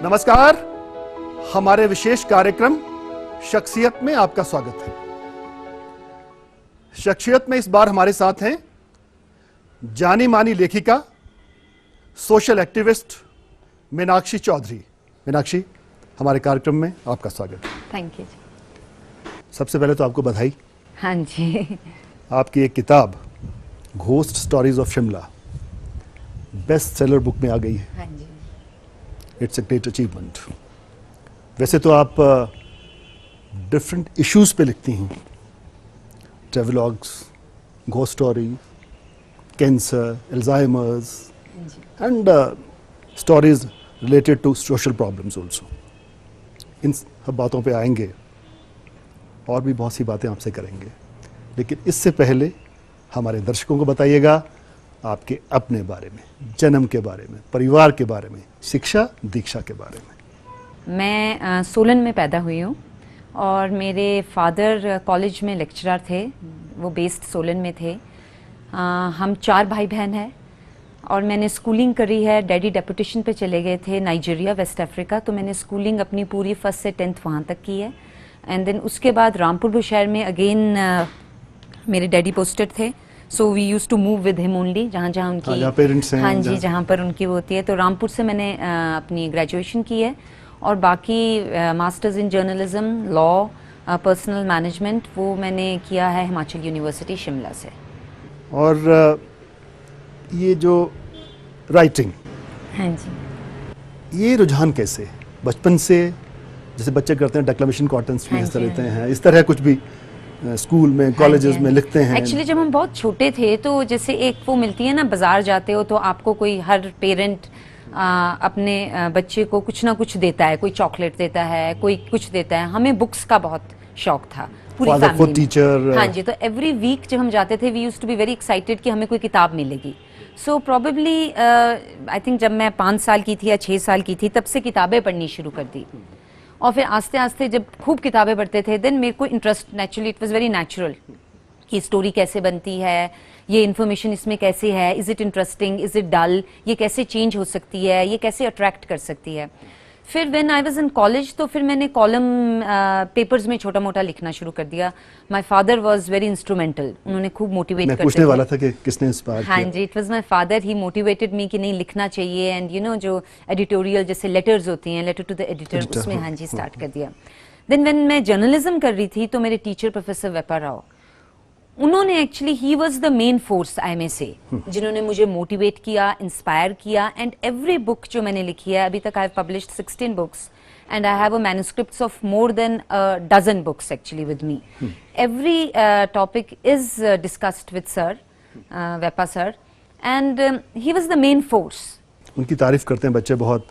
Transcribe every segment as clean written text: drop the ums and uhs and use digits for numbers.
नमस्कार, हमारे विशेष कार्यक्रम शख्सियत में आपका स्वागत है। शख्सियत में इस बार हमारे साथ हैं जानी मानी लेखिका, सोशल एक्टिविस्ट मीनाक्षी चौधरी। मीनाक्षी, हमारे कार्यक्रम में आपका स्वागत है। Thank you. सबसे पहले तो आपको बधाई। हाँ जी। आपकी एक किताब ghost stories of Shimla best seller book में आ गई है। हाँ जी। It's a great achievement. वैसे तो आप डिफरेंट इश्यूज पे लिखती हैं, travelogues, ghost story, cancer, Alzheimer's and stories related to social problems also. इन सब बातों पे आएंगे और भी बहुत सी बातें आपसे करेंगे, लेकिन इससे पहले हमारे दर्शकों को बताइएगा आपके अपने बारे में, जन्म के बारे में, परिवार के बारे में, शिक्षा दीक्षा के बारे में। मैं सोलन में पैदा हुई हूँ और मेरे फादर कॉलेज में लेक्चरर थे, वो बेस्ड सोलन में थे। हम 4 भाई बहन हैं और मैंने स्कूलिंग करी है। डैडी डेपुटेशन पे चले गए थे नाइजीरिया, वेस्ट अफ्रीका, तो मैंने स्कूलिंग अपनी पूरी 1st से 10th वहाँ तक की है। एंड देन उसके बाद रामपुर बुशहर में अगेन मेरे डैडी पोस्टेड थे, so we use to move with him only, जहाँ जहाँ उनकी पेरेंट्स हैं। हाँ जी, जहाँ पर उनकी वो होती है। तो रामपुर से मैंने अपनी ग्रेजुएशन की है और बाकी masters in journalism, law, personal management वो मैंने किया है हिमाचल यूनिवर्सिटी शिमला से। और ये जो राइटिंग, हाँ जी, ये रुझान कैसे बचपन से, जैसे बच्चे करते हैं डिक्लेमेशन कॉन्टेस्ट में हिस्सा लेते हैं, इस तरह कुछ भी स्कूल में, कॉलेजेस में लिखते हैं? एक्चुअली जब हम बहुत छोटे थे तो जैसे एक वो मिलती है ना, बाजार जाते हो तो आपको कोई, हर पेरेंट अपने बच्चे को कुछ ना कुछ देता है, कोई चॉकलेट देता है, कोई कुछ देता है। हमें बुक्स का बहुत शौक था पूरी फैमिली में। टीचर। हाँ जी, तो एवरी वीक जब हम जाते थे we used to be very excited कि हमें कोई किताब मिलेगी। सो प्रोबेबली आई थिंक जब मैं 5 साल की थी या 6 साल की थी, तब से किताबें पढ़नी शुरू कर दी। और फिर आस्ते आस्ते जब खूब किताबें पढ़ते थे, देन मेरे को interest, naturally it was very natural कि स्टोरी कैसे बनती है, ये इन्फॉर्मेशन इसमें कैसे है, is it interesting, is it dull, ये कैसे चेंज हो सकती है, ये कैसे अट्रैक्ट कर सकती है। फिर when I was in college तो फिर मैंने कॉलम पेपर्स में छोटा मोटा लिखना शुरू कर दिया। My father was very instrumental, उन्होंने खूब मोटिवेट करते थे। मैं पूछने वाला था कि किसने इंस्पायर किया? हाँ जी, it was my father, he motivated me कि नहीं लिखना चाहिए। एंड यू नो जो एडिटोरियल जैसे लेटर्स होती हैं, लेटर टू द एडिटर, उसमें हाँ जी स्टार्ट कर दिया। देन व्हेन मैं जर्नलिज्म कर रही थी तो मेरे टीचर प्रोफेसर वेपा राव, उन्होंने actually, he was the main force I may say, जिन्होंने मुझे मोटिवेट किया, इंस्पायर किया। एंड एवरी बुक जो मैंने लिखी है, अभी तक I have published 16 books and I have a manuscripts of more than a dozen books actually with me. Every topic is discussed with sir Vepa sir, and he was the main force. उनकी तारीफ करते हैं बच्चे बहुत।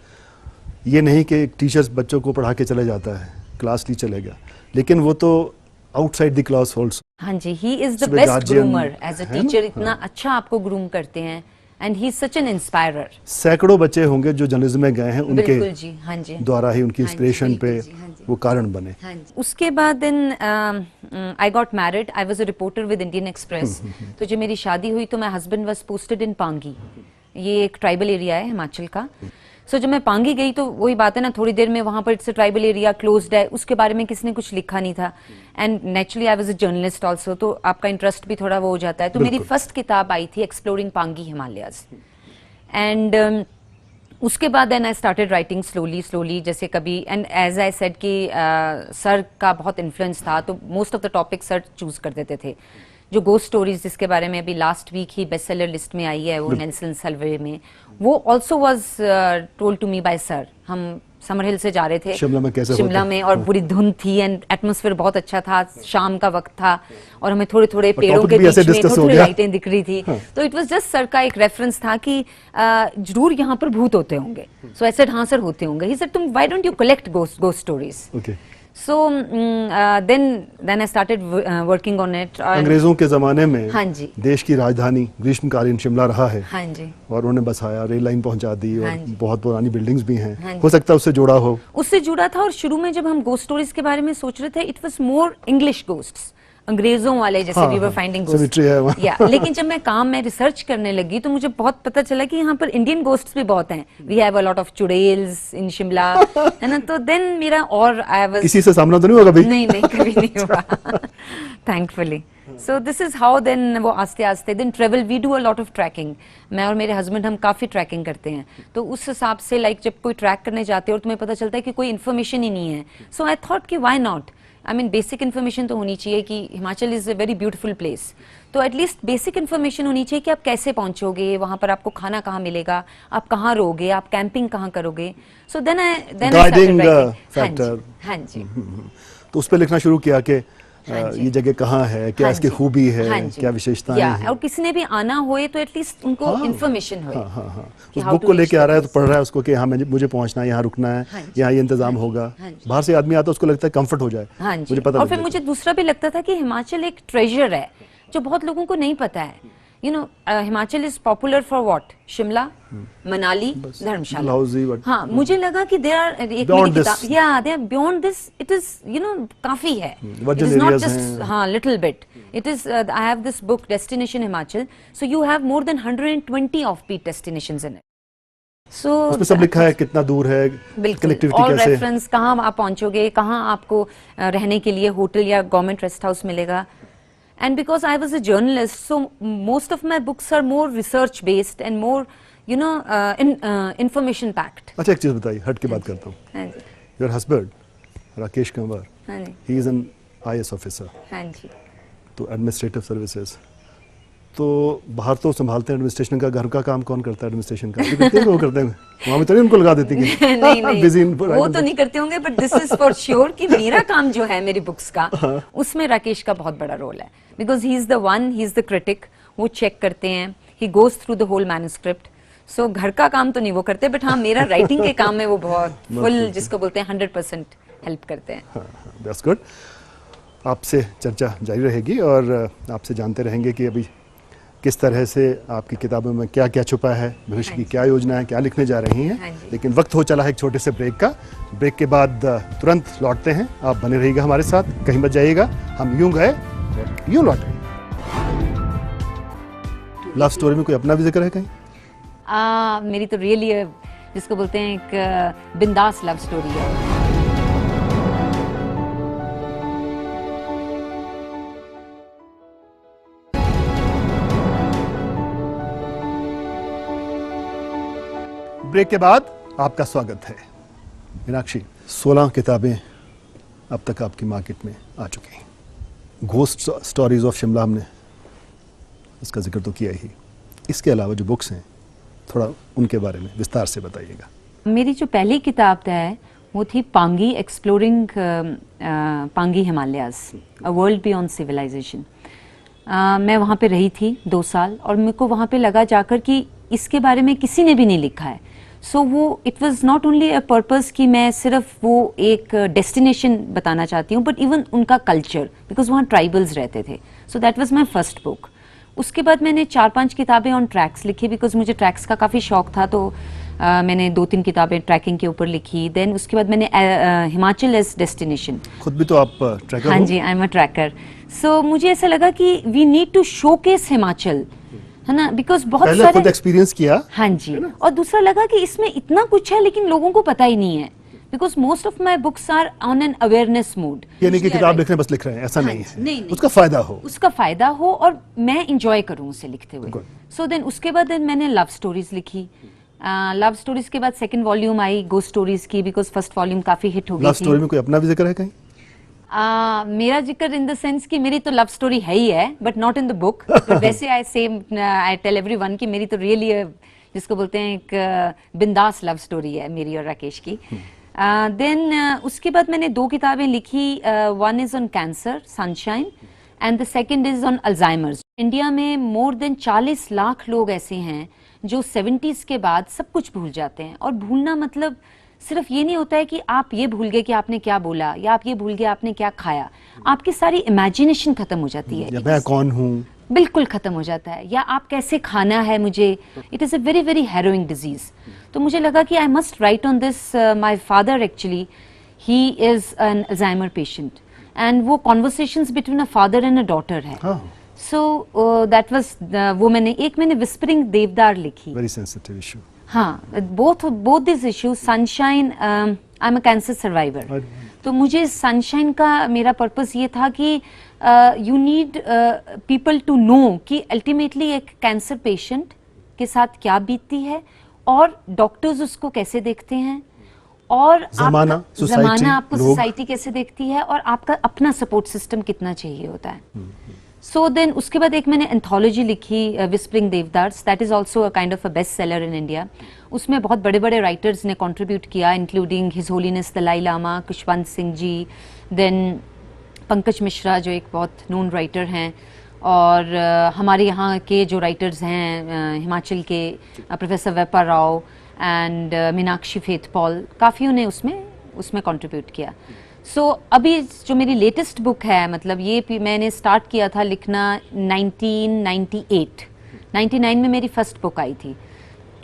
ये नहीं कि teachers बच्चों को पढ़ा के चले जाता है, क्लास नहीं चलेगा, लेकिन वो तो आउटसाइड द क्लास ऑल्सो। हाँ जी, he is the best groomer as a teacher. इतना अच्छा आपको ग्रूम करते हैं and he is such an inspirer. सैकड़ों बच्चे होंगे जो जर्नलिज्म में गए हैं, उनके जी, हाँ जी, द्वारा ही, उनकी इंस्पिरेशन पे वो कारण बने। हाँ जी। उसके बाद then I got married, I was a reporter with Indian Express. तो जब मेरी शादी हुई तो my husband was posted in Pangi, ये एक ट्राइबल एरिया है हिमाचल का। सो जब मैं पांगी गई तो वही बात है ना, थोड़ी देर में वहां पर it's a tribal area, closed है, उसके बारे में किसी ने कुछ लिखा नहीं था। And naturally I was a journalist also, तो आपका इंटरेस्ट भी थोड़ा वो हो जाता है। तो मेरी फर्स्ट किताब आई थी एक्सप्लोरिंग पांगी हिमालयाज। एंड उसके बाद then I started writing slowly, जैसे कभी, एंड एज आई सेड कि सर का बहुत इन्फ्लुएंस था, तो most of the topic sir choose कर देते थे। जो गोस्ट स्टोरीज जिसके बारे में अभी लास्ट वीक ही बेस्ट सेलर लिस्ट में आई है, वो नेल्सन सल्वे में, वो also was told to me by sir. हम समर हिल से जा रहे थे शिमला में, कैसे शिमला में, और पूरी धुंध थी एंड एटमॉस्फेयर बहुत अच्छा था, शाम का वक्त था और हमें थोड़े थोड़े पेड़ों के बीच में थोड़ी लाइटें दिख रही थी। तो इट वाज जस्ट सर का एक रेफरेंस था कि जरूर यहाँ पर भूत होते होंगे। सो आई सेड हाँ सर होते होंगे। ही सेड तुम why don't you collect ghost stories. So then I started working on it. अंग्रेजों के जमाने में हाँ जी, देश की राजधानी ग्रीष्मकालीन शिमला रहा है। हाँ जी, और उन्होंने बसाया, रेल लाइन पहुंचा दी, हाँ और बहुत पुरानी बिल्डिंग्स भी हैं। हाँ हो सकता है उससे जुड़ा हो। उससे जुड़ा था। और शुरू में जब हम गोस्ट स्टोरीज के बारे में सोच रहे थे, it was more English ghosts, अंग्रेजों वाले जैसे हाँ, वी वर हाँ, फाइंडिंग cemetery है वहाँ। या लेकिन जब मैं रिसर्च करने लगी तो मुझे बहुत पता चला कि यहाँ पर इंडियन गोस्ट्स भी बहुत हैं. We have a lot of chudails in Shimla, है ना. तो देन मेरा और आई वाज किसी से सामना तो नहीं होगा भाई? नहीं कभी नहीं हुआ thankfully. So this is how then वो आस्ते आस्ते then travel we do a lot of trekking. मैं और मेरे हस्बैंड हम काफी ट्रैकिंग करते हैं. तो उस हिसाब से लाइक जब कोई ट्रैक करने जाते हो और तुम्हें पता चलता है कि कोई इन्फॉर्मेशन ही नहीं है, सो आई थॉट कि why not. I mean basic information तो होनी चाहिए कि Himachal is a very beautiful place. तो एटलीस्ट बेसिक इन्फॉर्मेशन होनी चाहिए कि आप कैसे पहुंचोगे वहां पर, आपको खाना कहाँ मिलेगा, आप कहाँ रहोगे, आप कैंपिंग कहाँ करोगे. So then guiding factor. हाँ जी. तो उस पर लिखना शुरू किया कि ये जगह कहाँ है, क्या इसकी खूबी है, क्या विशेषताएं हैं. और किसी ने भी आना होए तो एटलीस्ट उनको इन्फॉर्मेशन होए. हाँ. उस बुक को लेके आ रहा है तो पढ़ रहा है उसको कि हाँ मुझे पहुंचना है, यहाँ रुकना है, यहाँ ये इंतजाम होगा. बाहर से आदमी आता है उसको लगता है कंफर्ट हो जाए. मुझे पता. और फिर मुझे दूसरा भी लगता था कि हिमाचल एक ट्रेजर है जो बहुत लोगों को नहीं पता है. You know Himachal is popular for what? Shimla, Manali, Dharamshala. हाँ, मुझे लगा कि देयर आर एक मेरी किताब या they are beyond this. It is you know काफी है. इट इज नॉट जस्ट हाँ little bit. It is I have this book destination Himachal. So you have more than 120 offbeat destinations in it. So उसमें सब लिखा है कितना दूर है, कनेक्टिविटी और कैसे, रेफरेंस कहाँ आप पहुंचोगे, कहाँ आपको रहने के लिए होटल या गवर्नमेंट रेस्ट हाउस मिलेगा. And because I was a journalist, so most of my books are more research based and more, you know, information packed. अच्छा एक चीज बताइए, हट के बात करता हूँ. हाँ जी. Your husband राकेश कंवर, हाँ जी. he is an IAS officer. हाँ जी. तो एडमिनिस्ट्रेटिव सर्विसेज. तो बाहर तो संभालते हैं एडमिनिस्ट्रेशन का, घर का काम कौन करता है एडमिनिस्ट्रेशन का? करते हैं, वो करते हैं. वहाँ में तो नहीं उनको लगा देती कि नहीं वो तो नहीं करते होंगे, but this is for sure कि मेरा काम जो है मेरी बुक्स का, उसमें राकेश का बहुत बड़ा रोल है. Because he is the one, he is the critic. वो चेक करते हैं, he goes through the whole manuscript. So घर का काम तो नहीं वो करते, बट हाँ मेरा राइटिंग के काम में वो बहुत फुल, जिसको बोलते हैं 100% हेल्प करते हैं. That's good. आपसे चर्चा जारी रहेगी और आपसे जानते रहेंगे कि अभी किस तरह से आपकी किताबों में क्या क्या छुपा है, भविष्य की क्या योजना है, क्या लिखने जा रही हैं. लेकिन वक्त हो चला है एक छोटे से ब्रेक का. ब्रेक के बाद तुरंत लौटते हैं. आप बने रहिएगा हमारे साथ, कहीं मत जाइएगा. हम यूं गए और यूं लौटे. लव स्टोरी में कोई अपना भी जिक्र है कहीं? मेरी तो रियली जिसको बोलते हैं एक बिंदास लव स्टोरी है. ब्रेक के बाद आपका स्वागत है. मीनाक्षी, 16 किताबें अब तक आपकी मार्केट में आ चुकी हैं. घोस्ट स्टोरीज ऑफ शिमला हमने इसका जिक्र तो किया ही. इसके अलावा जो बुक्स हैं थोड़ा उनके बारे में विस्तार से बताइएगा. मेरी जो पहली किताब है वो थी Pangi, exploring Pangi Himalayas, a world beyond civilization. मैं वहाँ पे रही थी 2 साल और मेरे को वहाँ पे लगा जाकर कि इसके बारे में किसी ने भी नहीं लिखा है. सो वो it was not only a purpose कि मैं सिर्फ वो एक डेस्टिनेशन बताना चाहती हूँ, बट इवन उनका कल्चर, बिकॉज वहाँ ट्राइबल्स रहते थे. So that was my first book. उसके बाद मैंने 4-5 किताबें ऑन ट्रैक्स लिखी, बिकॉज मुझे ट्रैक्स का काफ़ी शौक था. तो मैंने 2-3 किताबें ट्रैकिंग के ऊपर लिखी. देन उसके बाद मैंने हिमाचल एज डेस्टिनेशन. खुद भी तो आप ट्रैकर? हाँ जी, आई एम अ ट्रैकर. सो मुझे ऐसा लगा कि we need to showcase Himachal, है ना, बिकॉज बहुत पहले सारे खुद एक्सपीरियंस किया. हाँ जी. और दूसरा लगा कि इसमें इतना कुछ है लेकिन लोगों को पता ही नहीं है, because most of my books are on an awareness mode. यानी कि किताब लिख रहे हैं बस लिख रहे हैं, ऐसा नहीं है. नहीं. उसका फायदा हो, और मैं इंजॉय करूँ उसे लिखते हुए. सो देन उसके बाद मैंने लव स्टोरीज लिखी. लव स्टोरीज के बाद सेकंड वॉल्यूम आई गोस्ट स्टोरीज की, बिकॉज फर्स्ट वॉल्यूम काफी हिट हो गई थी. लव स्टोरी में कोई अपना भी जिक्र है कहीं? मेरा जिक्र इन द सेंस कि मेरी तो लव स्टोरी है ही है, but not in the book. वैसे आई टेल एवरीवन कि मेरी तो रियली जिसको बोलते हैं एक बिंदास लव स्टोरी है मेरी और राकेश की. देन उसके बाद मैंने 2 किताबें लिखी. One is on cancer, sunshine, and the second is on Alzheimer's. India में मोर देन 40 लाख लोग ऐसे हैं जो 70s के बाद सब कुछ भूल जाते हैं. और भूलना मतलब सिर्फ ये नहीं होता है कि आप ये भूल गए कि आपने क्या बोला, या आप ये भूल गए आपने क्या खाया. आपकी सारी इमेजिनेशन खत्म हो जाती है. मैं कौन हूँ बिल्कुल खत्म हो जाता है. या आप कैसे खाना है मुझे. It is a very very harrowing disease. तो मुझे लगा कि I must write on this. My father actually he is an Alzheimer patient, and वो conversations between a father and a daughter है. हाँ, सो दैट वाज वो मैंने whispering Deodar लिखी. Very sensitive issue. हाँ, both this issue. Sunshine, I am a cancer survivor, तो मुझे sunshine का मेरा पर्पस ये था कि you need people to know कि अल्टीमेटली एक कैंसर पेशेंट के साथ क्या बीतती है और डॉक्टर्स उसको कैसे देखते हैं और ज़माना, सोसाइटी, आपको लोग। सोसाइटी कैसे देखती है और आपका अपना सपोर्ट सिस्टम कितना चाहिए होता है. सो देन उसके बाद एक मैंने एंथोलॉजी लिखी, whispering Deodars. That is also a kind of a best seller in India. उसमें बहुत बड़े बड़े राइटर्स ने कंट्रीब्यूट किया, including his holiness Dalai Lama, Khushwant Singh ji, then Pankaj Mishra जो एक बहुत नोन राइटर हैं, और हमारे यहाँ के जो राइटर्स हैं हिमाचल के प्रोफेसर वेपा राव एंड मीनाक्षी फेथपॉल, काफ़ियों ने उसमें कंट्रीब्यूट किया. सो अभी जो मेरी लेटेस्ट बुक है, मतलब ये मैंने स्टार्ट किया था लिखना 1998. 99 में मेरी फर्स्ट बुक आई थी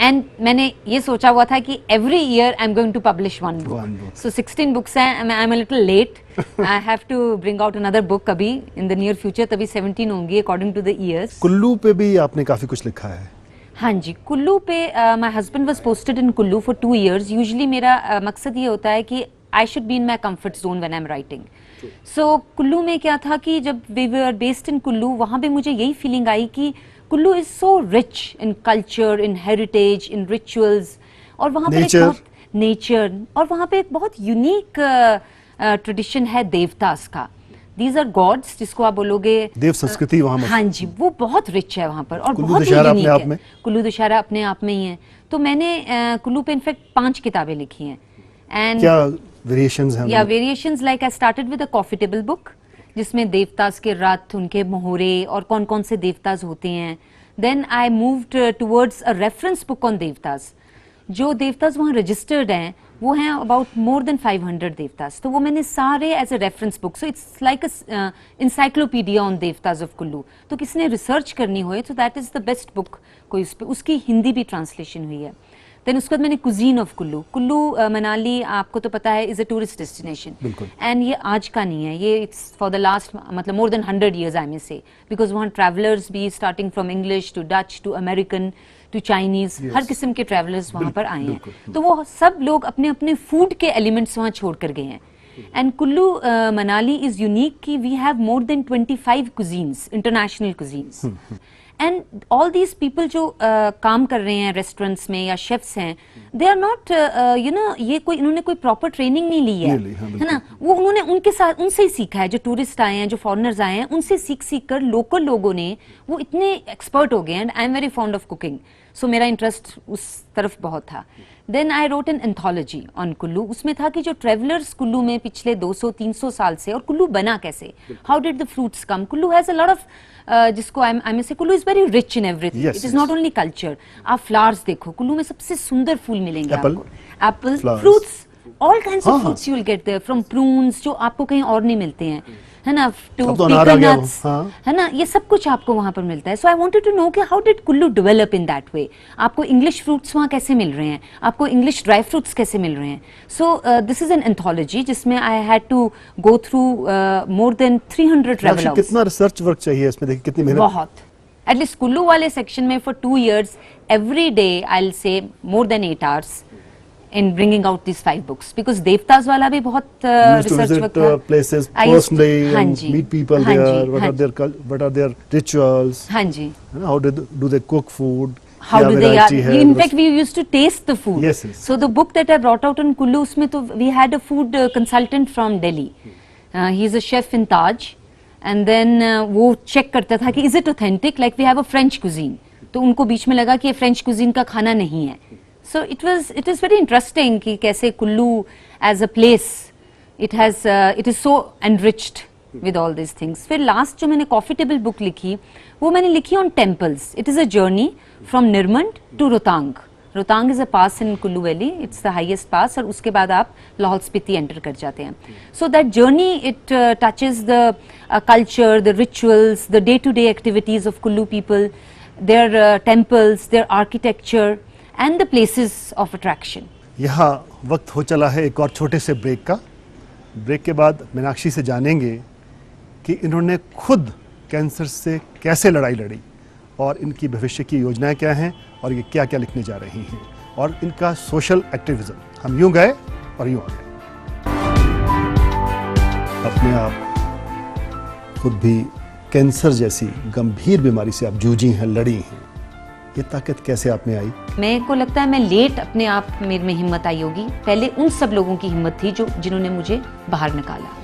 एंड मैंने ये सोचा हुआ था कि every year I am going to publish one book. So 16 books हैं. I am a little late. I have to bring out another book अभी इन द नियर फ्यूचर, तभी 17 होंगी according to the years. Kullu पे भी आपने काफी कुछ लिखा है. हाँ जी, कुल्लू पे my husband was posted in Kullu for 2 years. Usually मेरा मकसद ये होता है कि I should be in my comfort zone when I'm writing. So Kullu में क्या था कि जब we were based in Kullu, वहाँ पे मुझे यही फीलिंग आई कि Kullu is so rich in culture, in heritage, in rituals, और वहाँ पर एक बहुत nature, और वहाँ पे एक बहुत यूनिक ट्रेडिशन है देवतास का. These are gods जिसको आप बोलोगे देव संस्कृति वहाँ. हाँ जी, वो बहुत रिच है वहाँ पर और कुल्लू बहुत दशहरा यूनिक अपने आप है. में. कुल्लू दशहरा अपने आप में ही है. तो मैंने कुल्लू पे इनफैक्ट 5 किताबें लिखी हैं. एंड क्या वेरिएशंस हैं? या variations like I started with a coffee table book जिसमें देवतास के रथ, उनके मोहरे और कौन कौन से देवतास होते हैं. Then I moved towards a reference book on devtas. जो देवतास वहाँ रजिस्टर्ड हैं वो हैं अबाउट मोर देन 500 देवतास. तो वो मैंने सारे as a reference book. So it's like a encyclopedia on devtas of Kullu. तो किसी ने रिसर्च करनी हो तो that is the best book कोई उस पर. उसकी हिंदी भी ट्रांसलेशन हुई है. देन उसके बाद मैंने कुजीन ऑफ कुल्लू. कुल्लू मनाली आपको तो पता है is a tourist destination, and ये आज का नहीं है, ये इट्स फॉर द लास्ट मतलब मोर देन 100 years आई मे से, बिकॉज वहाँ ट्रैवलर्स भी starting from English to Dutch to American to Chinese, हर किस्म के ट्रैवलर्स वहाँ पर आए हैं. तो वो सब लोग अपने अपने फूड के एलिमेंट्स वहाँ छोड़ कर गए हैं. And Kullu Manali is unique कि we have more than 25 cuisines, international cuisines. And all these people जो काम कर रहे हैं रेस्टोरेंट्स में या शेफ्स हैं, they are not you know, ये कोई इन्होंने कोई प्रॉपर ट्रेनिंग नहीं ली है, है ना. वो उन्होंने उनके साथ उनसे ही सीखा है. जो टूरिस्ट आए हैं, जो फॉरेनर्स आए हैं, उनसे सीख कर लोकल लोगों ने वो इतने एक्सपर्ट हो गए. And I am very fond of cooking, so मेरा इंटरेस्ट उस तरफ बहुत था. Then I wrote an anthology on Kullu. उसमें था कि जो ट्रेवलर्स कुल्लू में पिछले 200-300 साल से, और कुल्लू बना कैसे, how did the fruits come. Kullu has a lot of जिसको I may say Kullu is very rich in everything. It is not only culture. आप फ्लावर्स देखो, कुल्लू में सबसे सुंदर फूल मिलेंगे आपको. Apple, fruits, all kinds of fruits you will get there, from prunes जो आपको कहीं और नहीं मिलते हैं, है ना, टू पीकनट्स, है ना, ये सब कुछ आपको वहां पर मिलता है. सो आई वांटेड टू नो कि how did Kullu develop in that way. आपको इंग्लिश फ्रूट्स वहां कैसे मिल रहे हैं, आपको इंग्लिश ड्राई फ्रूट्स कैसे मिल रहे हैं. So this is an anthology जिसमें I had to go through more than 300 travellers. कितना रिसर्च वर्क चाहिए इसमें, देखिए कितनी मेहनत. बहुत. एटलीस्ट कुल्लू वाले सेक्शन में for 2 years every day I will say more than 8 hours in bringing out these 5 books, because devtas wala bhi bahut research work tha. Places personally and meet people there. What are their rituals? haan ji, how do they cook food, how do they in fact we used to taste the food. Yes. So the book that I brought out in Kullu, usme to we had a food consultant from Delhi. He is a chef in Taj, and then wo check karta tha ki is it authentic, like we have a French cuisine, to unko beech mein laga ki ye French cuisine ka khana nahi hai. So it is very interesting कि कैसे Kullu as a place it is so enriched with all these things. फिर last जो मैंने coffee table book लिखी, वो मैंने लिखी on temples. It is a journey from Nirmand to Rotang. Rotang is a pass in Kullu Valley. It's the highest pass, और उसके बाद आप लाहौल स्पीति एंटर कर जाते हैं. So that journey it touches the culture, the rituals, the day-to-day activities of Kullu people, their temples, their architecture, and the places of attraction. यहाँ वक्त हो चला है एक और छोटे से ब्रेक का. ब्रेक के बाद मीनाक्षी से जानेंगे कि इन्होंने खुद कैंसर से कैसे लड़ाई लड़ी और इनकी भविष्य की योजनाएं क्या हैं और ये क्या क्या लिखने जा रही हैं और इनका सोशल एक्टिविज्म। हम यूं गए और यूं आ गए। अपने आप खुद भी कैंसर जैसी गंभीर बीमारी से आप जूझी हैं, लड़ी हैं, ये ताकत कैसे आप में आई? मेरे को लगता है मैं लेट अपने आप मेरे में हिम्मत आई होगी। पहले उन सब लोगों की हिम्मत थी जिन्होंने मुझे बाहर निकाला।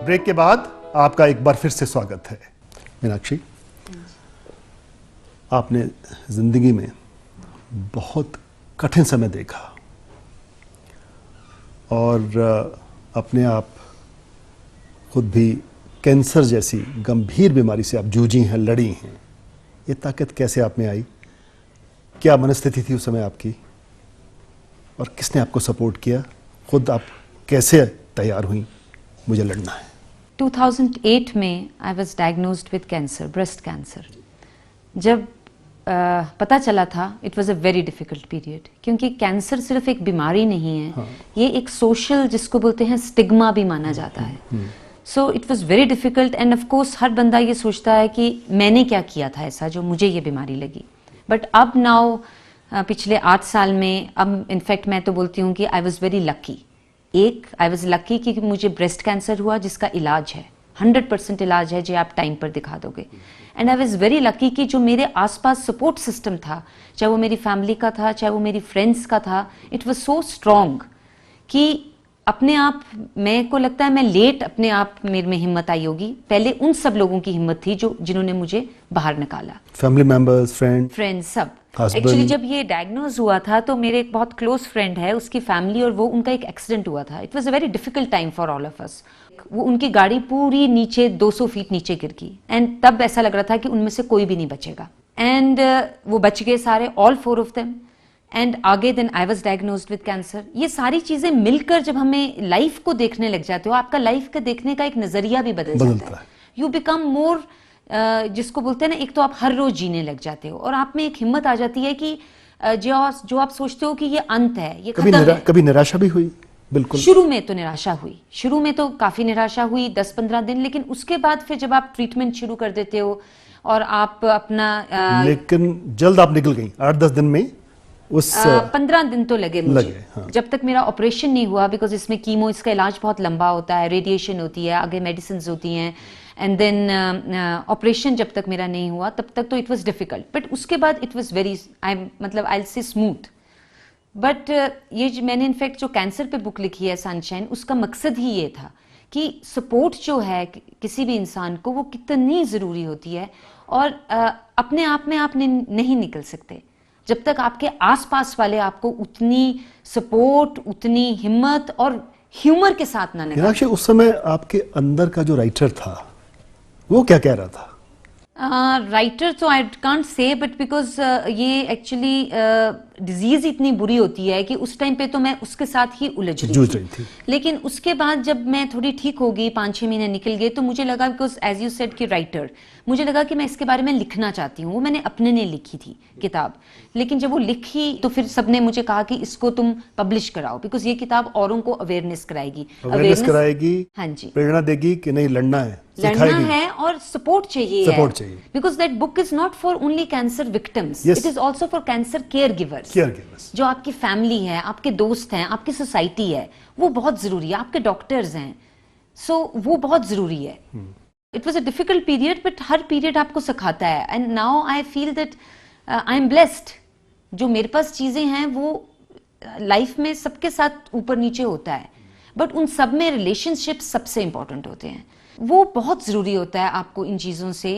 ब्रेक के बाद आपका एक बार फिर से स्वागत है। मीनाक्षी, आपने जिंदगी में बहुत कठिन समय देखा और अपने आप खुद भी कैंसर जैसी गंभीर बीमारी से आप जूझी हैं, लड़ी हैं, ये ताकत कैसे आप में आई? क्या मनस्थिति थी उस समय आपकी और किसने आपको सपोर्ट किया? खुद आप कैसे तैयार हुई, मुझे लड़ना है? 2008 में I was diagnosed with cancer, breast cancer. जब पता चला था, it was a very difficult period, क्योंकि कैंसर सिर्फ एक बीमारी नहीं है। हाँ। ये एक सोशल, जिसको बोलते हैं स्टिग्मा, भी माना जाता है। So it was very difficult and of course हर बंदा ये सोचता है कि मैंने क्या किया था ऐसा जो मुझे ये बीमारी लगी। बट अब नाउ पिछले 8 साल में, अब इनफैक्ट मैं तो बोलती हूँ कि I was very lucky. I was lucky कि मुझे ब्रेस्ट कैंसर हुआ जिसका इलाज है, 100% इलाज है जो आप टाइम पर दिखा दोगे। And I was very lucky कि जो मेरे आसपास सपोर्ट सिस्टम था, चाहे वो मेरी फैमिली का था, चाहे वो मेरी फ्रेंड्स का था, इट वॉज सो स्ट्रॉन्ग कि अपने आप, मेरे को लगता है मैं लेट अपने आप मेरे में हिम्मत आई होगी। पहले उन सब लोगों की हिम्मत थी जिन्होंने मुझे बाहर निकाला। फैमिली मेंबर्स, फ्रेंड्स, सब। एक्चुअली जब ये डायग्नोज हुआ था तो मेरे एक बहुत क्लोज फ्रेंड है, उसकी फैमिली और वो, उनका एक एक्सीडेंट हुआ था। It was a very difficult time for all of us. वो उनकी गाड़ी पूरी नीचे 200 फीट नीचे गिर गई एंड तब ऐसा लग रहा था कि उनमें से कोई भी नहीं बचेगा। एंड वो बच गए सारे, ऑल 4 ऑफ देम। एंड आगे then I was diagnosed with cancer. ये सारी चीजें मिलकर जब हमें लाइफ को देखने लग जाते हो, आपका लाइफ का देखने का एक नजरिया भी बदल जाता है। यू बिकम मोर, जिसको बोलते हैं ना, एक तो आप हर रोज जीने लग जाते हो और आप में एक हिम्मत आ जाती है कि जो आप सोचते हो कि ये अंत है, ये खत्म है। कभी निराशा भी हुई? बिल्कुल। शुरू में तो निराशा हुई, शुरू में तो काफी निराशा हुई, 10-15 दिन। लेकिन उसके बाद फिर जब आप ट्रीटमेंट शुरू कर देते हो और आप अपना लेकिन जल्द आप निकल गई 8-10 दिन में। उस 15 दिन तो लगे मुझे। हाँ। जब तक मेरा ऑपरेशन नहीं हुआ, बिकॉज इसमें कीमो, इसका इलाज बहुत लंबा होता है, रेडिएशन होती है, आगे मेडिसिन होती हैं, एंड देन ऑपरेशन जब तक मेरा नहीं हुआ तब तक तो इट वाज डिफिकल्ट। बट उसके बाद it was very, I will say smooth. But ये मैंने इनफैक्ट जो कैंसर पे बुक लिखी है सनशाइन, उसका मकसद ही ये था कि सपोर्ट जो है किसी भी इंसान को, वो कितनी ज़रूरी होती है। और अपने आप में आप नहीं निकल सकते जब तक आपके आसपास वाले आपको उतनी सपोर्ट, उतनी हिम्मत और ह्यूमर के साथ ना निकालें। मीनाक्षी, उस समय आपके अंदर का जो राइटर था वो क्या कह रहा था? राइटर तो I can't say, but because ये एक्चुअली डिजीज इतनी बुरी होती है कि उस टाइम पे तो मैं उसके साथ ही उलझ रही थी। लेकिन उसके बाद जब मैं थोड़ी ठीक हो गई, 5-6 महीने निकल गए, तो मुझे लगा, बिकॉज एज यू सेड कि राइटर, मुझे लगा कि मैं इसके बारे में लिखना चाहती हूँ। वो मैंने अपने लिए लिखी थी किताब, लेकिन जब वो लिखी तो फिर सबने मुझे कहा कि इसको तुम पब्लिश कराओ, बिकॉज ये किताब औरों को अवेयरनेस कराएगी, हाँ जी, प्रेरणा देगी कि नहीं, लड़ना है और सपोर्ट चाहिए। Because that book is not for only cancer victims, it is also for cancer care givers. जो आपकी फैमिली है, आपके दोस्त हैं, आपकी सोसाइटी है, वो बहुत जरूरी है, आपके डॉक्टर्स हैं, सो वो बहुत जरूरी है। It was a difficult period, but her period आपको सिखाता है। And now I feel that I am blessed. जो मेरे पास चीजें हैं वो लाइफ में सबके साथ ऊपर नीचे होता है, बट उन सब में रिलेशनशिप सबसे इंपॉर्टेंट होते हैं। वो बहुत जरूरी होता है आपको इन चीजों से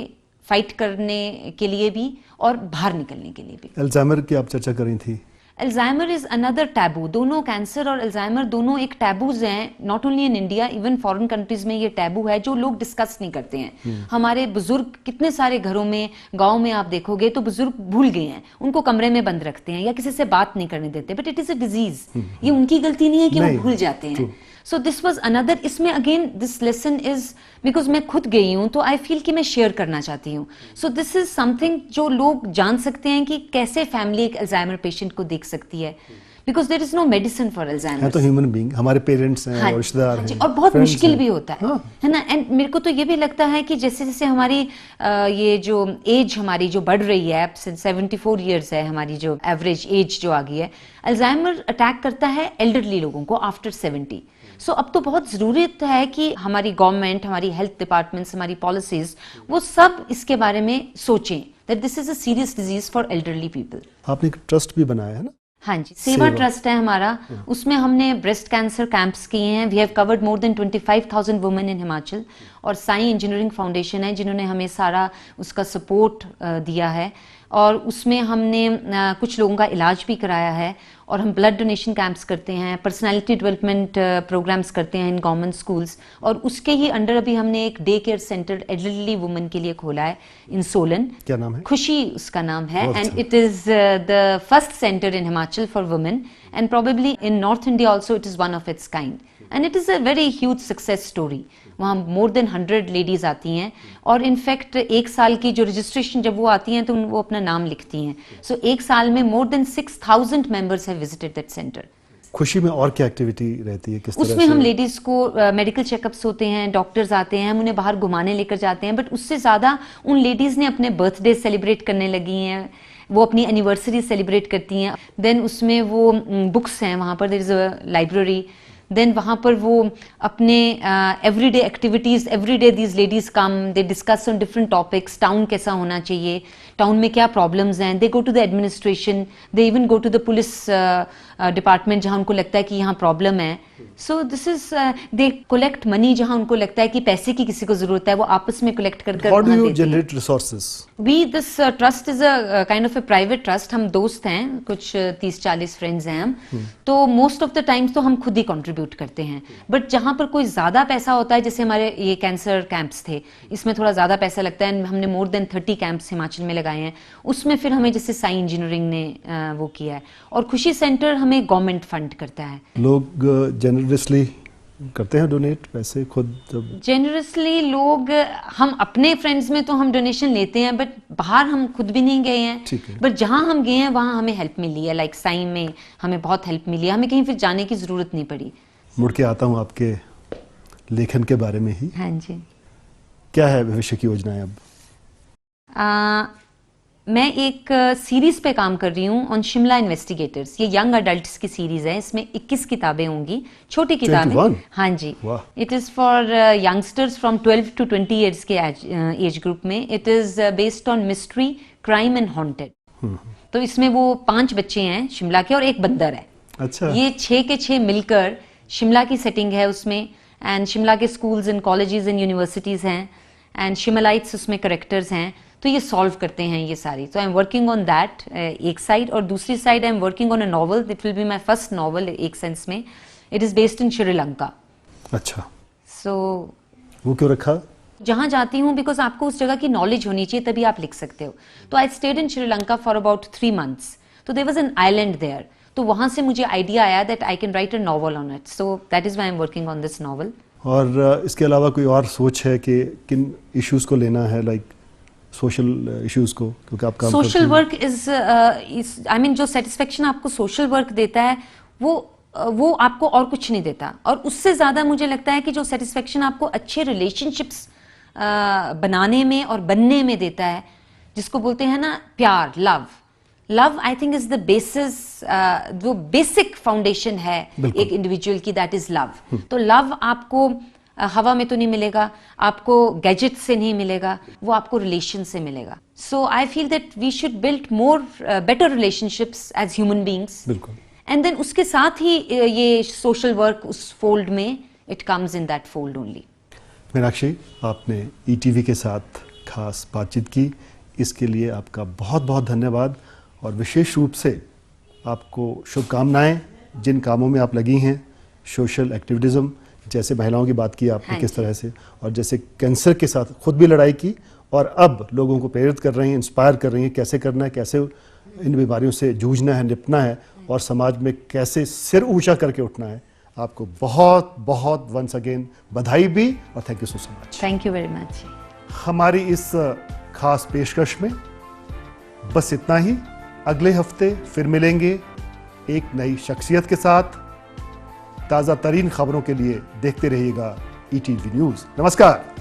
फाइट करने के लिए भी और बाहर निकलने के लिए भी। अल्जाइमर की आप चर्चा कर रही थी। Alzheimer is another taboo. दोनों, कैंसर और अल्जाइमर दोनों एक टैबूज हैं, not only in India, even foreign countries में ये टैबू है जो लोग डिस्कस नहीं करते हैं। हमारे बुजुर्ग, कितने सारे घरों में, गांव में आप देखोगे तो बुजुर्ग भूल गए हैं, उनको कमरे में बंद रखते हैं या किसी से बात नहीं करने देते। But it is a disease, ये उनकी गलती नहीं है कि वो भूल जाते हैं। सो दिस वाज अनदर, इसमें again this lesson is because मैं खुद गई हूं तो आई फील कि मैं शेयर करना चाहती हूँ. सो दिस इज समथिंग जो लोग जान सकते हैं कि कैसे फैमिली एक अल्जाइमर पेशेंट को देख सकती है, because there is no medicine for Alzheimer. है तो ह्यूमन बीइंग, हमारे पेरेंट्स हैं और रिश्तेदार हैं और बहुत friends मुश्किल हैं. भी होता है, हाँ. है ना. एंड मेरे को तो ये भी लगता है कि जैसे जैसे हमारी ये जो एज हमारी जो बढ़ रही है, अब 74 इयर्स है हमारी जो एवरेज एज जो आ गई है, अल्जाइमर अटैक करता है एल्डरली लोगों को आफ्टर 70. सो अब तो बहुत ज़रूरत है कि हमारी गवर्नमेंट, हमारी हेल्थ डिपार्टमेंट्स, हमारी पॉलिसीज, वो सब इसके बारे में सोचें that this is a serious disease for elderly people. आपने एक ट्रस्ट भी बनाया है ना? हाँ जी, सेवा ट्रस्ट है हमारा. उसमें हमने ब्रेस्ट कैंसर कैंप्स किए हैं. We have covered more than 25,000 women in Himachal. और साई इंजीनियरिंग फाउंडेशन है जिन्होंने हमें सारा उसका सपोर्ट दिया है. और उसमें हमने कुछ लोगों का इलाज भी कराया है. और हम ब्लड डोनेशन कैंप्स करते हैं, पर्सनालिटी डेवलपमेंट प्रोग्राम्स करते हैं इन गवर्नमेंट स्कूल्स. और उसके ही अंडर अभी हमने एक day care centre elderly women के लिए खोला है इन सोलन. क्या नाम है? खुशी उसका नाम है. And it is the first centre in Himachal for women, and probably in north India also it is one of its kind. And it is a very huge success story. वहाँ मोर देन 100 लेडीज आती हैं. और in fact एक साल की जो registration जब वो आती हैं तो वो अपना नाम लिखती हैं. सो एक साल में more than 6,000 members have visited that centre. खुशी में और क्या एक्टिविटी रहती है, किस तरह उसमें से? हम लेडीज को मेडिकल चेकअप्स होते हैं, डॉक्टर्स आते हैं, हम उन्हें बाहर घुमाने लेकर जाते हैं. बट उससे ज्यादा उन लेडीज ने अपने बर्थडे सेलिब्रेट करने लगी हैं, वो अपनी एनिवर्सरी सेलिब्रेट करती हैं. देन उसमें वो बुक्स हैं, वहाँ पर there is a library. Then वहाँ पर वो अपने everyday activities, everyday these ladies come, they discuss on different topics. Town कैसा होना चाहिए, टाउन में क्या प्रॉब्लम्स हैं. They go to the administration, they even go to the police department जहाँ उनको लगता है कि यहाँ प्रॉब्लम है. So this is they collect money जहाँ उनको लगता है कि पैसे की किसी को जरूरत है, वो आपस में कलेक्ट कर How do you generate resources? We this trust is a kind of a private trust. हम दोस्त हैं, कुछ 30-40 फ्रेंड्स हैं हम. तो मोस्ट ऑफ द टाइम्स तो हम खुद ही कंट्रीब्यूट करते हैं. बट जहाँ पर कोई ज्यादा पैसा होता है, जैसे हमारे ये कैंसर कैंप्स थे, इसमें थोड़ा ज्यादा पैसा लगता है. हमने मोर देन 30 कैंप्स हिमाचल में लगाए हैं. उसमें फिर हमें जैसे साई इंजीनियरिंग ने वो किया है. और खुशी सेंटर हमें गवर्नमेंट फंड करता है. लोग जेनरसली करते हैं डोनेट पैसे खुद? जेनरसली लोग, हम अपने फ्रेंड्स में तो हम डोनेशन लेते हैं, बट बाहर हम खुद भी नहीं गए हैं. ठीक है. बट जहां हम गए हैं वहां हमें हेल्प मिली है. लाइक साई में हमें बहुत हेल्प मिली है, हमें कहीं फिर जाने की जरूरत नहीं पड़ी. मुड़ के आता हूँ आपके लेखन के बारे में ही. हाँ जी. क्या है भविष्य की योजनाएं अब? मैं एक सीरीज पे काम कर रही हूँ ऑन शिमला इन्वेस्टिगेटर्स. ये यंग अडल्ट्स की सीरीज है. इसमें 21 किताबें होंगी, छोटी किताबें. 21? हाँ जी. It is for youngsters from 12 to 20 years के एज ग्रुप में. It is based on mystery, crime and haunted. तो इसमें वो 5 बच्चे हैं शिमला के और एक बंदर है. अच्छा. ये 6 के 6 मिलकर शिमला की सेटिंग है उसमें. एंड शिमला के schools and colleges and universities हैं. एंड शिमलाइट्स उसमें करेक्टर्स हैं. तो ये सॉल्व करते हैं ये सारी. तो I am working on that एक साइड. और दूसरी side I am working on a novel. That will be my first novel एक सेंस में. It is based in Sri Lanka. अच्छा. सो वो क्यों रखा? जहां जाती हूँ बिकॉज आपको उस जगह की नॉलेज होनी चाहिए, तभी आप लिख सकते हो. तो I stayed in Sri Lanka for about 3 months. तो there was an island there. तो वहां से मुझे आइडिया आया that I can write a novel on it. So that is why I am working on this novel. और इसके अलावा कोई और सोच है कि किन इश्यूज को लेना है, लाइक सोशल इश्यूज को, क्योंकि आप काम करते हैं? Social work is I mean जो सेटिस्फेक्शन आपको सोशल वर्क देता है वो आपको और कुछ नहीं देता. और उससे ज्यादा मुझे लगता है कि जो सेटिस्फेक्शन आपको अच्छे रिलेशनशिप्स बनाने में और बनने में देता है, जिसको बोलते हैं ना प्यार, love I think is the basis, जो बेसिक फाउंडेशन है एक इंडिविजुअल की, दैट इज लव. तो लव आपको हवा में तो नहीं मिलेगा, आपको गैजेट से नहीं मिलेगा, वो आपको रिलेशन से मिलेगा. So I feel that we should build more better relationships as human beings. बिल्कुल. एंड देन उसके साथ ही ये सोशल वर्क उस फोल्ड में, it comes in that fold only. Meenakshi, आपने ईटीवी के साथ खास बातचीत की, इसके लिए आपका बहुत बहुत धन्यवाद. और विशेष रूप से आपको शुभकामनाएं जिन कामों में आप लगी हैं, सोशल एक्टिविज्म, जैसे महिलाओं की बात की आपने किस तरह से, और जैसे कैंसर के साथ खुद भी लड़ाई की और अब लोगों को प्रेरित कर रही हैं, इंस्पायर कर रही हैं कैसे करना है, कैसे इन बीमारियों से जूझना है, निपटना है और समाज में कैसे सिर ऊंचा करके उठना है. आपको बहुत बहुत वंस अगेन बधाई भी और thank you so much. Thank you very much. हमारी इस खास पेशकश में बस इतना ही। अगले हफ्ते फिर मिलेंगे एक नई शख्सियत के साथ। ताज़ा तरीन खबरों के लिए देखते रहिएगा ETV न्यूज़। नमस्कार।